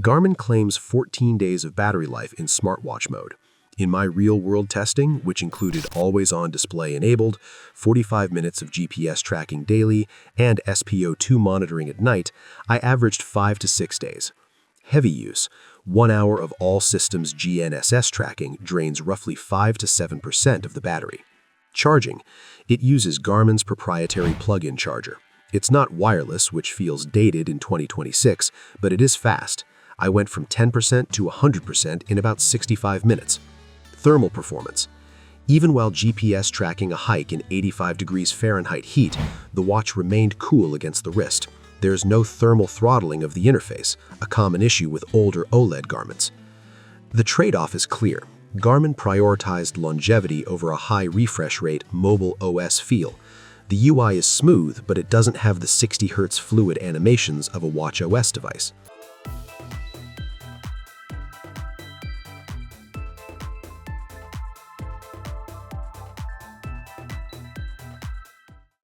Garmin claims 14 days of battery life in smartwatch mode. In my real-world testing, which included always-on display enabled, 45 minutes of GPS tracking daily, and SpO2 monitoring at night, I averaged 5 to 6 days. Heavy use, 1 hour of all systems GNSS tracking drains roughly 5 to 7% of the battery. Charging, it uses Garmin's proprietary plug-in charger. It's not wireless, which feels dated in 2026, but it is fast. I went from 10% to 100% in about 65 minutes. Thermal performance. Even while GPS tracking a hike in 85 degrees Fahrenheit heat, the watch remained cool against the wrist. There's no thermal throttling of the interface, a common issue with older OLED garments. The trade-off is clear. Garmin prioritized longevity over a high refresh rate mobile OS feel. The UI is smooth, but it doesn't have the 60 Hz fluid animations of a WatchOS device.